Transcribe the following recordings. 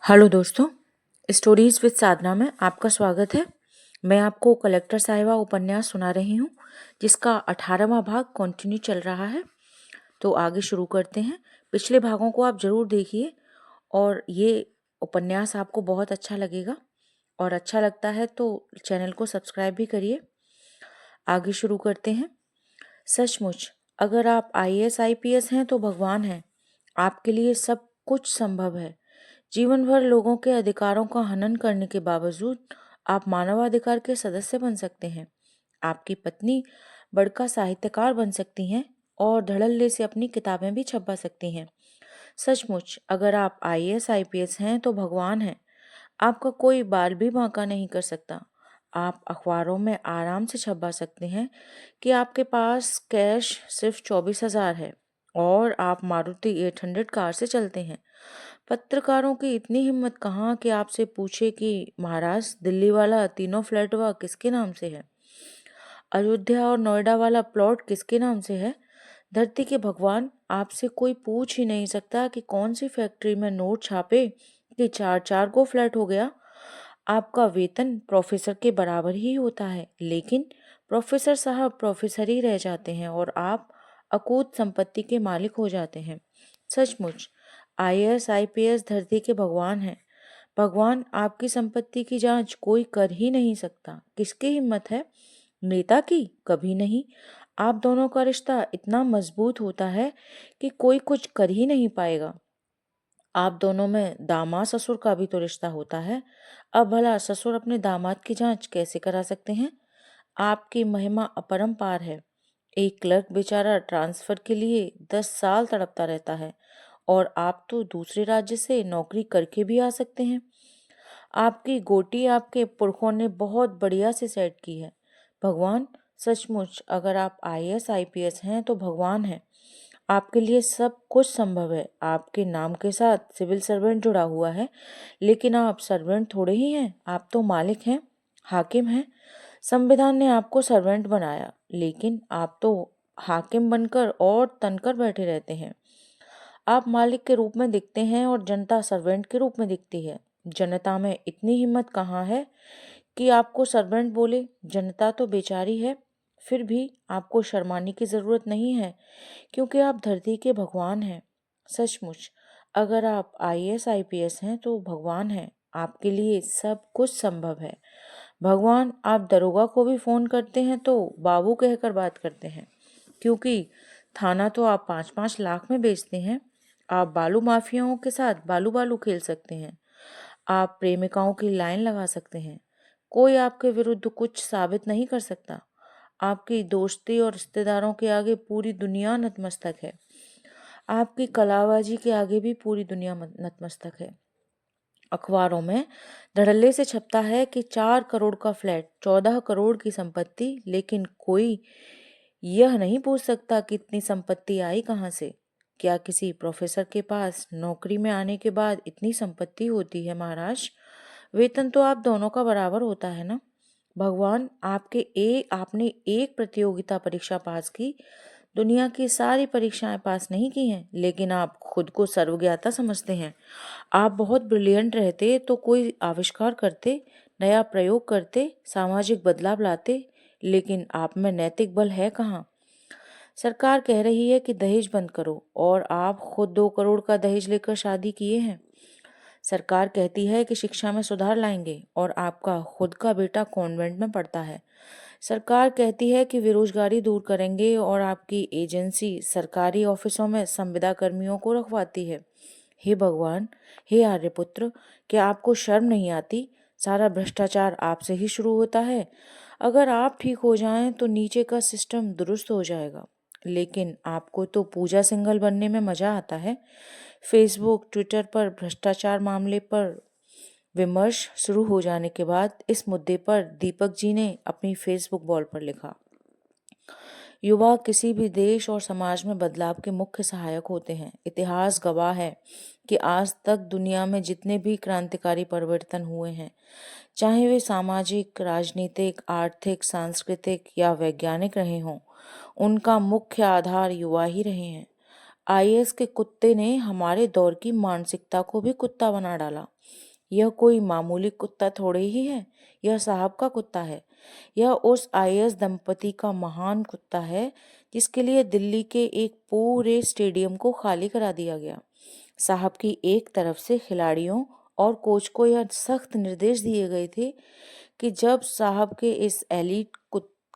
Hello दोस्तों, stories with साधना में आपका स्वागत है। मैं आपको कलेक्टर साहिबा उपन्यास सुना रही हूँ जिसका 18वां भाग कंटिन्यू चल रहा है। तो आगे शुरू करते हैं। पिछले भागों को आप ज़रूर देखिए और ये उपन्यास आपको बहुत अच्छा लगेगा, और अच्छा लगता है तो चैनल को सब्सक्राइब भी करिए। आगे शुरू करते हैं। सचमुच अगर आप IAS IPS हैं तो भगवान हैं। आपके लिए सब कुछ संभव है। जीवन भर लोगों के अधिकारों का हनन करने के बावजूद आप मानवाधिकार के सदस्य बन सकते हैं। आपकी पत्नी बड़का साहित्यकार बन सकती हैं और धड़ल्ले से अपनी किताबें भी छपवा सकती हैं। सचमुच अगर आप IAS IPS हैं तो भगवान हैं। आपका कोई बाल भी बांका नहीं कर सकता। आप अखबारों में आराम से छपवा सकते हैं कि आपके पास कैश सिर्फ 24,000 है और आप मारुति 800 कार से चलते हैं। पत्रकारों की इतनी हिम्मत कहाँ कि आपसे पूछे कि महाराज दिल्ली वाला तीनों फ्लैटवा किसके नाम से है, अयोध्या और नोएडा वाला प्लॉट किसके नाम से है। धरती के भगवान, आपसे कोई पूछ ही नहीं सकता कि कौन सी फैक्ट्री में नोट छापे कि 4-4 को फ्लैट हो गया। आपका वेतन प्रोफेसर के बराबर ही होता है, लेकिन प्रोफेसर साहब प्रोफेसर ही रह जाते हैं और आप अकूत संपत्ति के मालिक हो जाते हैं। सचमुच IAS IPS धरती के भगवान हैं। भगवान, आपकी संपत्ति की जांच कोई कर ही नहीं सकता। किसकी हिम्मत है? नेता की? कभी नहीं। आप दोनों का रिश्ता इतना मजबूत होता है कि कोई कुछ कर ही नहीं पाएगा। आप दोनों में दामाद ससुर का भी तो रिश्ता होता है। अब भला ससुर अपने दामाद की जांच कैसे करा सकते हैं? आपकी महिमा अपरंपार है। एक क्लर्क बेचारा ट्रांसफर के लिए 10 साल तड़पता रहता है और आप तो दूसरे राज्य से नौकरी करके भी आ सकते हैं। आपकी गोटी आपके पुरखों ने बहुत बढ़िया से सेट की है। भगवान, सचमुच अगर आप IAS IPS हैं तो भगवान हैं। आपके लिए सब कुछ संभव है। आपके नाम के साथ सिविल सर्वेंट जुड़ा हुआ है, लेकिन आप सर्वेंट थोड़े ही हैं, आप तो मालिक हैं, हाकिम हैं। संविधान ने आपको सर्वेंट बनाया, लेकिन आप तो हाकिम बनकर और तनकर बैठे रहते हैं। आप मालिक के रूप में दिखते हैं और जनता सर्वेंट के रूप में दिखती है। जनता में इतनी हिम्मत कहाँ है कि आपको सर्वेंट बोले। जनता तो बेचारी है, फिर भी आपको शर्माने की जरूरत नहीं है, क्योंकि आप धरती के भगवान हैं। सचमुच अगर आप IAS IPS हैं तो भगवान हैं। आपके लिए सब कुछ संभव है। भगवान, आप दरोगा को भी फोन करते हैं तो बाबू कहकर बात करते हैं, क्योंकि थाना तो आप 5-5 लाख में बेचते हैं। आप बालू माफियाओं के साथ बालू बालू खेल सकते हैं। आप प्रेमिकाओं की लाइन लगा सकते हैं। कोई आपके विरुद्ध कुछ साबित नहीं कर सकता। आपकी दोस्ती और रिश्तेदारों के आगे पूरी दुनिया नतमस्तक है। आपकी कलाबाजी के आगे भी पूरी दुनिया नतमस्तक है। अखबारों में धड़ल्ले से छपता है कि 4 करोड़ का फ्लैट, 14 करोड़ की संपत्ति, लेकिन कोई यह नहीं पूछ सकता कि इतनी संपत्ति आई कहाँ से। क्या किसी प्रोफेसर के पास नौकरी में आने के बाद इतनी संपत्ति होती है महाराज? वेतन तो आप दोनों का बराबर होता है ना। भगवान, आपने एक प्रतियोगिता परीक्षा पास की, दुनिया की सारी परीक्षाएं पास नहीं की हैं, लेकिन आप खुद को सर्वज्ञाता समझते हैं। आप बहुत ब्रिलियंट रहते तो कोई आविष्कार करते, नया प्रयोग करते, सामाजिक बदलाव लाते, लेकिन आप में नैतिक बल है कहाँ? सरकार कह रही है कि दहेज बंद करो और आप खुद 2 करोड़ का दहेज लेकर शादी किए हैं। सरकार कहती है कि शिक्षा में सुधार लाएंगे और आपका खुद का बेटा कॉन्वेंट में पढ़ता है। सरकार कहती है कि बेरोजगारी दूर करेंगे और आपकी एजेंसी सरकारी ऑफिसों में संविदा कर्मियों को रखवाती है। हे भगवान, हे आर्यपुत्र, क्या आपको शर्म नहीं आती? सारा भ्रष्टाचार आपसे ही शुरू होता है। अगर आप ठीक हो जाएं तो नीचे का सिस्टम दुरुस्त हो जाएगा, लेकिन आपको तो पूजा सिंघल बनने में मजा आता है। फेसबुक ट्विटर पर भ्रष्टाचार मामले पर विमर्श शुरू हो जाने के बाद इस मुद्दे पर दीपक जी ने अपनी फेसबुक वॉल पर लिखा, युवा किसी भी देश और समाज में बदलाव के मुख्य सहायक होते हैं। इतिहास गवाह है कि आज तक दुनिया में जितने भी क्रांतिकारी परिवर्तन हुए हैं, चाहे वे सामाजिक, राजनीतिक, आर्थिक, सांस्कृतिक या वैज्ञानिक रहे हों, उनका मुख्य आधार युवा ही रहे हैं। आईएएस के कुत्ते ने हमारे दौर की मानसिकता को भी कुत्ता बना डाला। यह कोई मामूली कुत्ता थोड़े ही है, यह साहब का कुत्ता है। यह उस आईएएस दंपति का महान कुत्ता है जिसके लिए दिल्ली के एक पूरे स्टेडियम को खाली करा दिया गया। साहब की एक तरफ से खिलाड़ियों और कोच को यह सख्त निर्देश दिए गए थे कि जब साहब के इस एलीट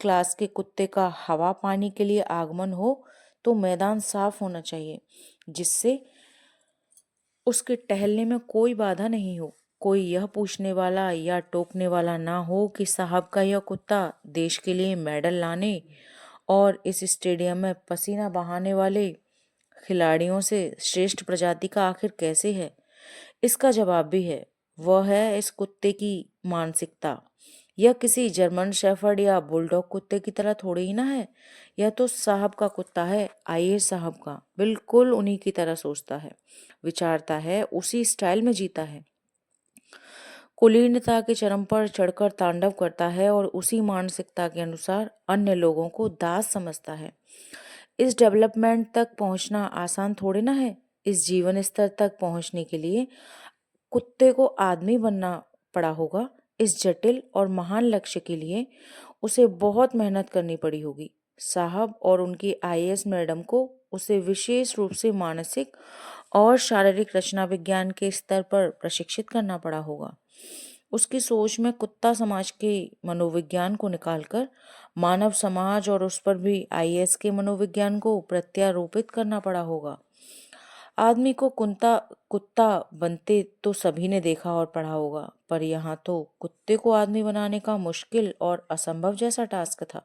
क्लास के कुत्ते का हवा पानी के लिए आगमन हो तो मैदान साफ होना चाहिए, जिससे उसके टहलने में कोई बाधा नहीं हो। कोई यह पूछने वाला या टोकने वाला ना हो कि साहब का यह कुत्ता देश के लिए मेडल लाने और इस स्टेडियम में पसीना बहाने वाले खिलाड़ियों से श्रेष्ठ प्रजाति का आखिर कैसे है। इसका जवाब भी है, वह है इस कुत्ते की मानसिकता। यह किसी जर्मन शेफर्ड या बुलडॉग कुत्ते की तरह थोड़ी ही ना है। यह तो साहब का कुत्ता है, आईएएस साहब का। बिल्कुल उन्हीं की तरह सोचता है, विचारता है, उसी स्टाइल में जीता है, कुलीनता के चरम पर चढ़कर तांडव करता है और उसी मानसिकता के अनुसार अन्य लोगों को दास समझता है। इस डेवलपमेंट तक पहुंचना आसान थोड़ी ना है। इस जीवन स्तर तक पहुंचने के लिए कुत्ते को आदमी बनना पड़ा होगा। इस जटिल और महान लक्ष्य के लिए उसे बहुत मेहनत करनी पड़ी होगी। साहब और उनकी आईएएस मैडम को उसे विशेष रूप से मानसिक और शारीरिक रचना विज्ञान के स्तर पर प्रशिक्षित करना पड़ा होगा। उसकी सोच में कुत्ता समाज के मनोविज्ञान को निकालकर मानव समाज और उस पर भी आईएएस के मनोविज्ञान को प्रत्यारोपित करना पड़ा होगा। आदमी को कुत्ता बनते तो सभी ने देखा और पढ़ा होगा, पर यहाँ तो कुत्ते को आदमी बनाने का मुश्किल और असंभव जैसा टास्क था,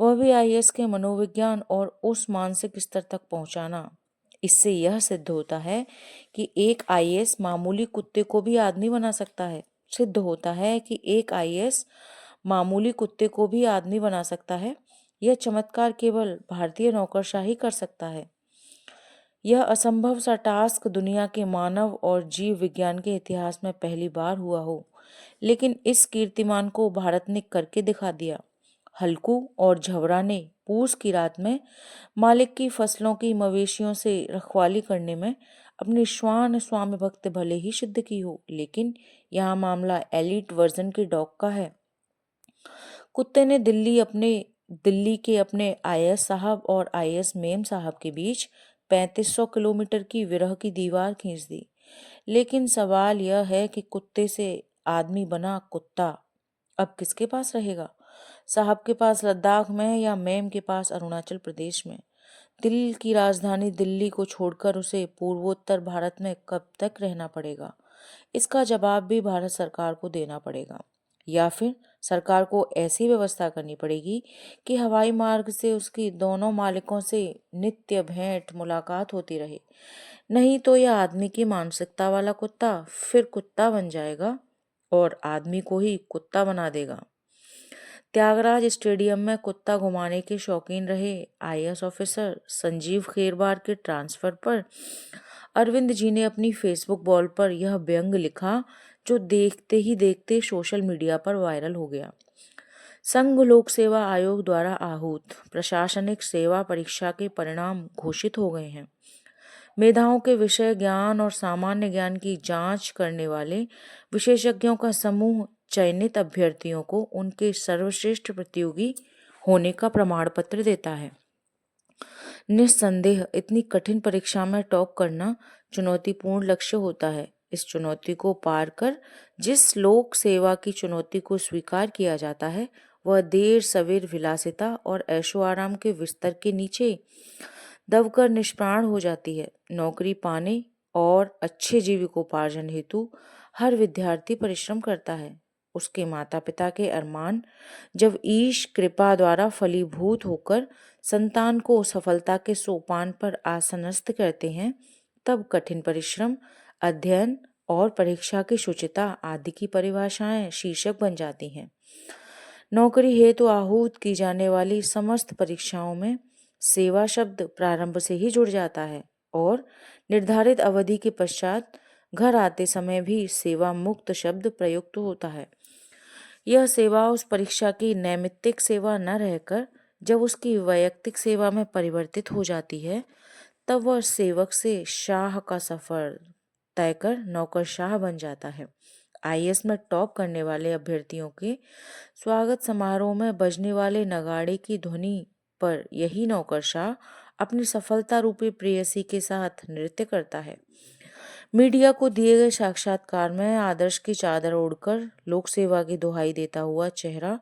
वह भी आईएएस के मनोविज्ञान और उस मानसिक स्तर तक पहुंचाना। इससे यह सिद्ध होता है कि एक आईएएस मामूली कुत्ते को भी आदमी बना सकता है। सिद्ध होता है कि एक आईएएस मामूली कुत्ते को भी आदमी बना सकता है। यह चमत्कार केवल भारतीय नौकरशाही कर सकता है। यह असंभव सा टास्क दुनिया के मानव और जीव विज्ञान के इतिहास में पहली बार हुआ हो, लेकिन इस कीर्तिमान को भारत ने करके दिखा दिया। हल्कू और झवरा ने पूस की रात में मालिक की फसलों की मवेशियों से रखवाली करने में अपनी श्वान स्वामी भक्त भले ही सिद्ध की हो, लेकिन यहाँ मामला एलीट वर्जन के डॉग का है। कुत्ते ने दिल्ली के अपने आईएएस साहब और आईएएस मेम साहब के बीच 3500 किलोमीटर की विरह की दीवार खींच दी। लेकिन सवाल यह है कि कुत्ते से आदमी बना कुत्ता अब किसके पास रहेगा? साहब के पास लद्दाख में या मेम के पास अरुणाचल प्रदेश में? दिल की राजधानी दिल्ली को छोड़कर उसे पूर्वोत्तर भारत में कब तक रहना पड़ेगा? इसका जवाब भी भारत सरकार को देना पड़ेगा, या फिर सरकार को ऐसी व्यवस्था करनी पड़ेगी कि हवाई मार्ग से उसकी दोनों मालिकों से नित्य भेंट मुलाकात होती रहे। नहीं तो यह आदमी की मानसिकता वाला कुत्ता फिर कुत्ता बन जाएगा और आदमी को ही कुत्ता बना देगा। त्यागराज स्टेडियम में कुत्ता घुमाने के शौकीन रहे आईएएस ऑफिसर संजीव खेरवार के ट्रांसफर पर अरविंद जी ने अपनी फेसबुक वॉल पर यह व्यंग लिखा, जो देखते ही देखते सोशल मीडिया पर वायरल हो गया। संघ लोक सेवा आयोग द्वारा आहूत प्रशासनिक सेवा परीक्षा के परिणाम घोषित हो गए हैं। मेधाओं के विषय ज्ञान और सामान्य ज्ञान की जांच करने वाले विशेषज्ञों का समूह चयनित अभ्यर्थियों को उनके सर्वश्रेष्ठ प्रतियोगी होने का प्रमाण पत्र देता है। निस्संदेह इतनी कठिन परीक्षा में टॉप करना चुनौतीपूर्ण लक्ष्य होता है। इस चुनौती को पार कर जिस लोक सेवा की चुनौती को स्वीकार किया जाता है, वह देर सवेर विलासिता और ऐशो आराम के बिस्तर के नीचे दबकर निष्प्राण हो जाती है। नौकरी पाने और अच्छे जीविकोपार्जन हेतु हर विद्यार्थी परिश्रम करता है। उसके माता पिता के अरमान जब ईश कृपा द्वारा फलीभूत होकर संतान को सफलता के सोपान पर आसनस्थ करते हैं, तब कठिन परिश्रम, अध्ययन और परीक्षा की शुचिता आदि की परिभाषाएं शीर्षक बन जाती हैं। नौकरी हेतु आहूत की जाने वाली समस्त परीक्षाओं में सेवा शब्द प्रारंभ से ही जुड़ जाता है और निर्धारित अवधि के पश्चात घर आते समय भी सेवा मुक्त शब्द प्रयुक्त होता है। यह सेवा उस परीक्षा की नैमित्तिक सेवा न रहकर जब उसकी वैयक्तिक सेवा में परिवर्तित हो जाती है, तब वह सेवक से शाह का सफर तय कर नौकरशाह बन जाता है। आईएएस में टॉप करने वाले अभ्यर्थियों के स्वागत समारोह में बजने वाले नगाड़े की ध्वनि पर यही नौकरशाह अपनी सफलता रूपी प्रेयसी के साथ नृत्य करता है। मीडिया को दिए गए साक्षात्कार में आदर्श की चादर ओढ़कर लोक सेवा की दुहाई देता हुआ चेहरा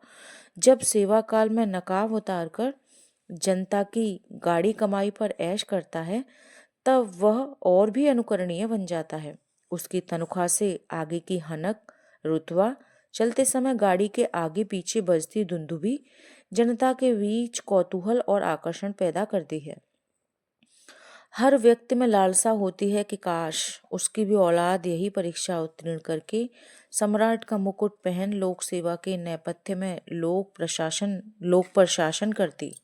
जब सेवा काल में नकाब उतारकर जनता की गाड़ी कमाई पर ऐश करता है, तब वह और भी अनुकरणीय बन जाता है। उसकी तनख्वाह से आगे की हनक, रुतबा, चलते समय गाड़ी के आगे पीछे बजती दुंदुभी जनता के बीच कौतूहल और आकर्षण पैदा करती है। हर व्यक्ति में लालसा होती है कि काश उसकी भी औलाद यही परीक्षा उत्तीर्ण करके सम्राट का मुकुट पहन लोक सेवा के नेपथ्य में लोक प्रशासन करती।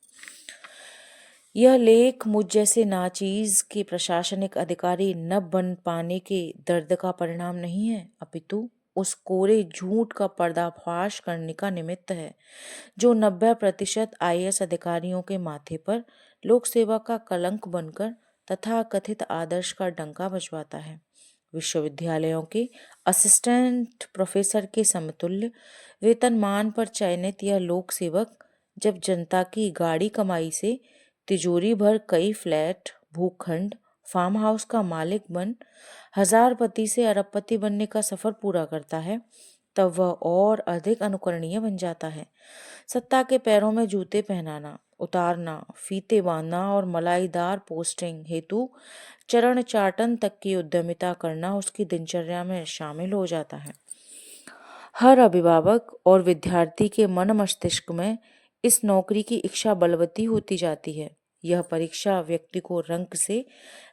यह लेख मुझ जैसे नाचीज के प्रशासनिक अधिकारी न बन पाने के दर्द का परिणाम नहीं है, अपितु उस कोरे झूठ का पर्दाफाश करने का निमित्त है जो 90% आईएएस अधिकारियों के माथे पर लोक सेवा का कलंक बनकर तथा कथित आदर्श का डंका बजवाता है। विश्वविद्यालयों के असिस्टेंट प्रोफेसर के समतुल्य वेतनमान पर चयनित यह लोक सेवक जब जनता की गाड़ी कमाई से तिजोरी भर कई फ्लैट, भूखंड, फार्म हाउस का मालिक बन हजारपति से अरबपति बनने का सफर पूरा करता है, तब वह और अधिक अनुकरणीय बन जाता है। सत्ता के पैरों में जूते पहनाना, उतारना, फीते बांधना और मलाईदार पोस्टिंग हेतु चरण चाटन तक की उद्यमिता करना उसकी दिनचर्या में शामिल हो जाता है। हर अभिभावक और विद्यार्थी के मन मस्तिष्क में इस नौकरी की इच्छा बलवती होती जाती है। यह परीक्षा व्यक्ति को रंक से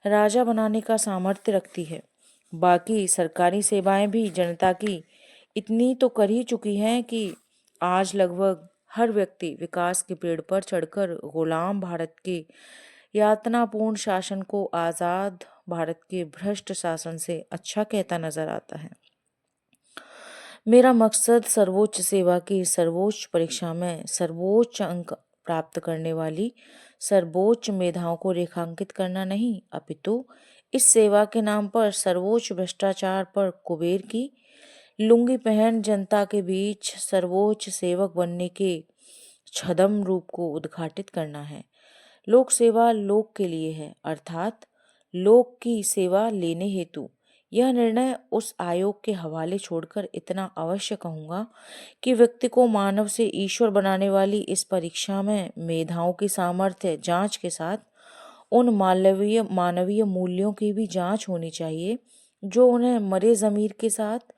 राजा बनाने का सामर्थ्य रखती है। बाकी सरकारी सेवाएं भी जनता की इतनी तो कर ही चुकी हैं कि आज लगभग हर व्यक्ति विकास के पेड़ पर चढ़कर गुलाम भारत के यातनापूर्ण शासन को आजाद भारत के भ्रष्ट शासन से अच्छा कहता नजर आता है। मेरा मकसद सर्वोच्च सेवा की सर्वोच्च परीक्षा में सर्वोच्च अंक प्राप्त करने वाली सर्वोच्च मेधाओं को रेखांकित करना नहीं, अपितु इस सेवा के नाम पर सर्वोच्च भ्रष्टाचार पर कुबेर की लुंगी पहन जनता के बीच सर्वोच्च सेवक बनने के छद्म रूप को उद्घाटित करना है। लोक सेवा लोक के लिए है, अर्थात लोक की सेवा लेने हेतु। यह निर्णय उस आयोग के हवाले छोड़कर इतना अवश्य कहूँगा कि व्यक्ति को मानव से ईश्वर बनाने वाली इस परीक्षा में मेधाओं की सामर्थ्य जांच के साथ उन मानवीय मूल्यों की भी जांच होनी चाहिए जो उन्हें मरे ज़मीर के साथ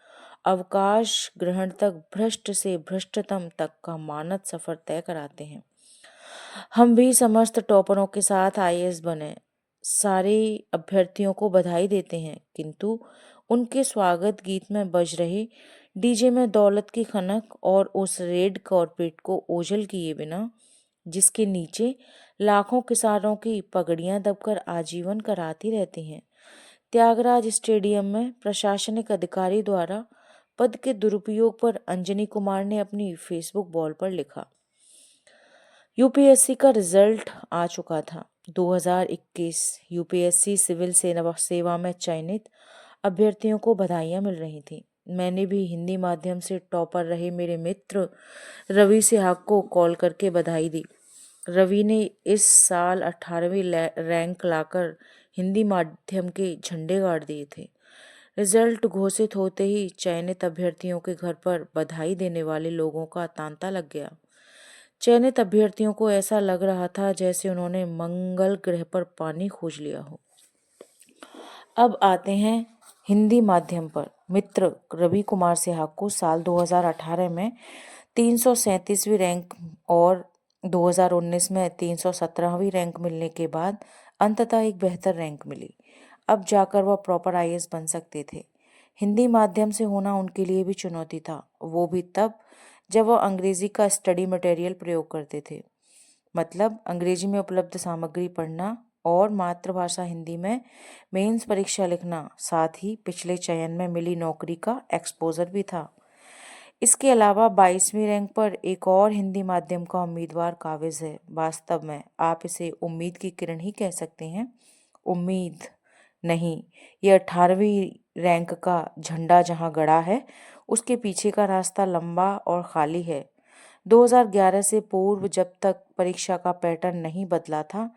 अवकाश ग्रहण तक भ्रष्ट से भ्रष्टतम तक का मानद सफर तय कराते हैं। हम भी समस्त टॉपरों के साथ आईएएस बने सारे अभ्यर्थियों को बधाई देते हैं, किंतु उनके स्वागत गीत में बज रहे डीजे में दौलत की खनक और उस रेड कॉर्पेट को ओझल किए बिना जिसके नीचे लाखों किसानों की पगड़ियां दबकर आजीवन कराती रहती हैं, त्यागराज स्टेडियम में प्रशासनिक अधिकारी द्वारा पद के दुरुपयोग पर अंजनी कुमार ने अपनी फेसबुक वॉल पर लिखा। यूपीएससी का रिजल्ट आ चुका था। 2021 यूपीएससी सिविल सेवा में चयनित अभ्यर्थियों को बधाइयां मिल रही थीं। मैंने भी हिंदी माध्यम से टॉपर रहे मेरे मित्र रवि सिहाग को कॉल करके बधाई दी। रवि ने इस साल 18वीं रैंक लाकर हिंदी माध्यम के झंडे गाड़ दिए थे। रिजल्ट घोषित होते ही चयनित अभ्यर्थियों के घर पर बधाई देने वाले लोगों का तांता लग गया। चयनित अभ्यर्थियों को ऐसा लग रहा था जैसे उन्होंने मंगल ग्रह पर पानी खोज लिया हो। अब आते हैं हिंदी माध्यम पर। मित्र रवि कुमार सिहाग को साल 2018 में 337वीं रैंक और 2019 में 317वीं रैंक मिलने के बाद अंततः एक बेहतर रैंक मिली। अब जाकर वह प्रॉपर आईएएस बन सकते थे। हिंदी माध्यम से होना उनके लिए भी चुनौती था, वो भी तब जब वह अंग्रेजी का स्टडी मटेरियल प्रयोग करते थे, मतलब अंग्रेजी में उपलब्ध सामग्री पढ़ना और मातृभाषा हिंदी में मेंस परीक्षा लिखना, साथ ही पिछले चयन में मिली नौकरी का एक्सपोजर भी था। इसके अलावा 22वीं रैंक पर एक और हिंदी माध्यम का उम्मीदवार काबिज है। वास्तव में आप इसे उम्मीद की किरण ही कह सकते हैं। उम्मीद नहीं, ये 18वीं रैंक का झंडा जहाँ गड़ा है उसके पीछे का रास्ता लंबा और खाली है। 2011 से पूर्व जब तक परीक्षा का पैटर्न नहीं बदला था,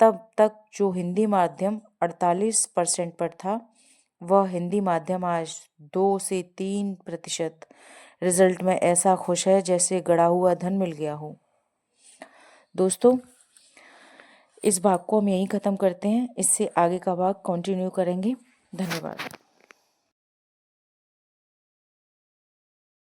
तब तक जो हिंदी माध्यम 48% पर था, वह हिंदी माध्यम आज 2 से 3% रिजल्ट में ऐसा खुश है जैसे गड़ा हुआ धन मिल गया हो। दोस्तों, इस भाग को हम यहीं ख़त्म करते हैं। इससे आगे का भाग कंटिन्यू करेंगे। धन्यवाद।